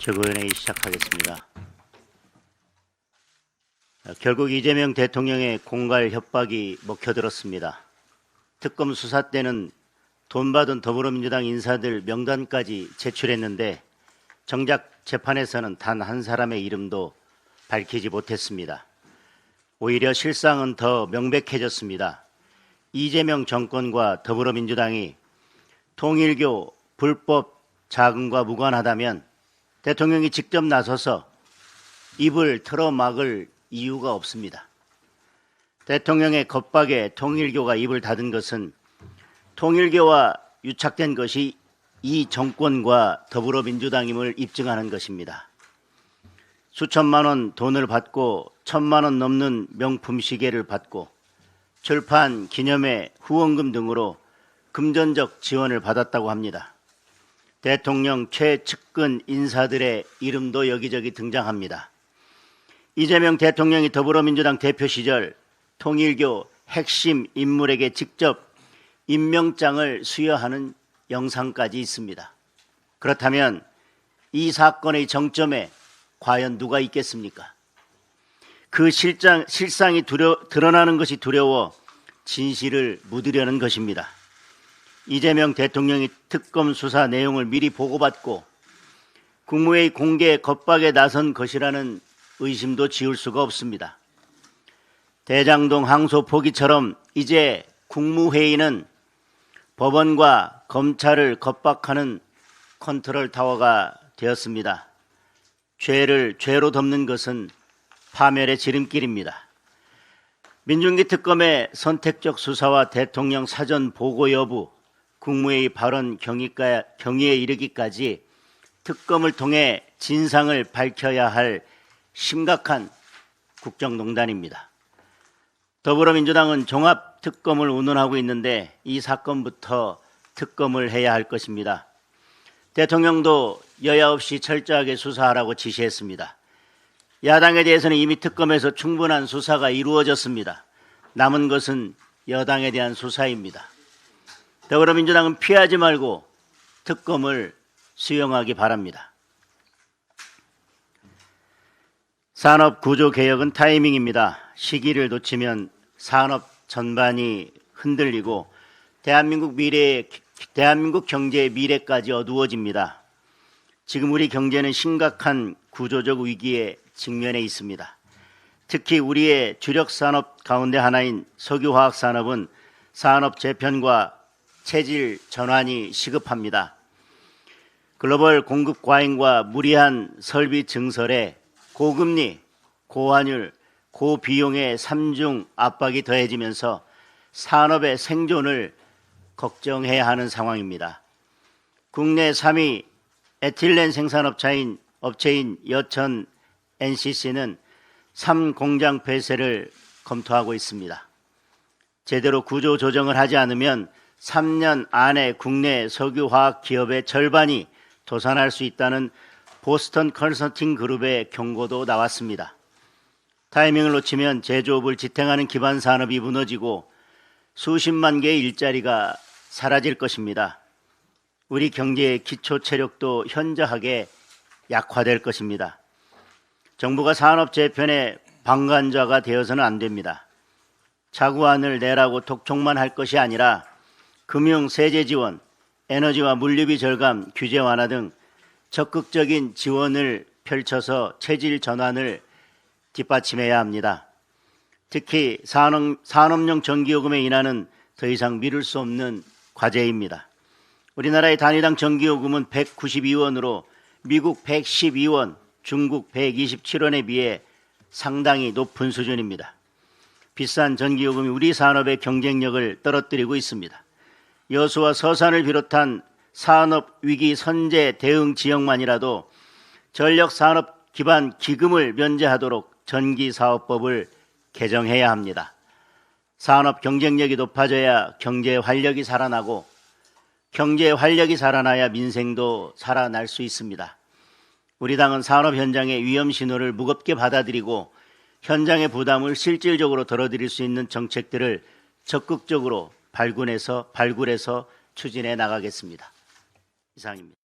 최고위원회의 시작하겠습니다. 결국 이재명 대통령의 공갈 협박이 먹혀들었습니다. 특검 수사 때는 돈 받은 더불어민주당 인사들 명단까지 제출했는데 정작 재판에서는 단 한 사람의 이름도 밝히지 못했습니다. 오히려 실상은 더 명백해졌습니다. 이재명 정권과 더불어민주당이 통일교 불법 자금과 무관하다면 대통령이 직접 나서서 입을 틀어막을 이유가 없습니다. 대통령의 겁박에 통일교가 입을 닫은 것은 통일교와 유착된 것이 이 정권과 더불어민주당임을 입증하는 것입니다. 수천만 원 돈을 받고 1,000만 원 넘는 명품 시계를 받고 출판 기념회 후원금 등으로 금전적 지원을 받았다고 합니다. 대통령 최측근 인사들의 이름도 여기저기 등장합니다. 이재명 대통령이 더불어민주당 대표 시절 통일교 핵심 인물에게 직접 임명장을 수여하는 영상까지 있습니다. 그렇다면 이 사건의 정점에 과연 누가 있겠습니까? 그 실상이 드러나는 것이 두려워 진실을 묻으려는 것입니다. 이재명 대통령이 특검 수사 내용을 미리 보고받고 국무회의 공개 겁박에 나선 것이라는 의심도 지울 수가 없습니다. 대장동 항소 포기처럼 이제 국무회의는 법원과 검찰을 겁박하는 컨트롤 타워가 되었습니다. 죄를 죄로 덮는 것은 파멸의 지름길입니다. 민중기 특검의 선택적 수사와 대통령 사전 보고 여부, 국무회의 발언 경위에 이르기까지 특검을 통해 진상을 밝혀야 할 심각한 국정농단입니다. 더불어민주당은 종합특검을 운운하고 있는데 이 사건부터 특검을 해야 할 것입니다. 대통령도 여야 없이 철저하게 수사하라고 지시했습니다. 야당에 대해서는 이미 특검에서 충분한 수사가 이루어졌습니다. 남은 것은 여당에 대한 수사입니다. 더불어민주당은 피하지 말고 특검을 수용하기 바랍니다. 산업구조개혁은 타이밍입니다. 시기를 놓치면 산업 전반이 흔들리고 대한민국 경제의 미래까지 어두워집니다. 지금 우리 경제는 심각한 구조적 위기에 직면해 있습니다. 특히 우리의 주력 산업 가운데 하나인 석유화학 산업은 산업 재편과 체질 전환이 시급합니다. 글로벌 공급 과잉과 무리한 설비 증설에 고금리, 고환율, 고비용의 삼중 압박이 더해지면서 산업의 생존을 걱정해야 하는 상황입니다. 국내 3위 에틸렌 생산업체인 여천 NCC는 3공장 폐쇄를 검토하고 있습니다. 제대로 구조 조정을 하지 않으면 3년 안에 국내 석유화학 기업의 절반이 도산할 수 있다는 보스턴 컨설팅 그룹의 경고도 나왔습니다. 타이밍을 놓치면 제조업을 지탱하는 기반 산업이 무너지고 수십만 개의 일자리가 사라질 것입니다. 우리 경제의 기초 체력도 현저하게 약화될 것입니다. 정부가 산업 재편의 방관자가 되어서는 안 됩니다. 자구안을 내라고 독촉만 할 것이 아니라 금융 세제 지원, 에너지와 물류비 절감, 규제 완화 등 적극적인 지원을 펼쳐서 체질 전환을 뒷받침해야 합니다. 특히 산업용 전기요금의 인하는 더 이상 미룰 수 없는 과제입니다. 우리나라의 단위당 전기요금은 192원으로 미국 112원, 중국 127원에 비해 상당히 높은 수준입니다. 비싼 전기요금이 우리 산업의 경쟁력을 떨어뜨리고 있습니다. 여수와 서산을 비롯한 산업위기 선제 대응 지역만이라도 전력산업 기반 기금을 면제하도록 전기사업법을 개정해야 합니다. 산업 경쟁력이 높아져야 경제 활력이 살아나고 경제 활력이 살아나야 민생도 살아날 수 있습니다. 우리 당은 산업 현장의 위험 신호를 무겁게 받아들이고 현장의 부담을 실질적으로 덜어드릴 수 있는 정책들을 적극적으로 발굴해서 추진해 나가겠습니다. 이상입니다.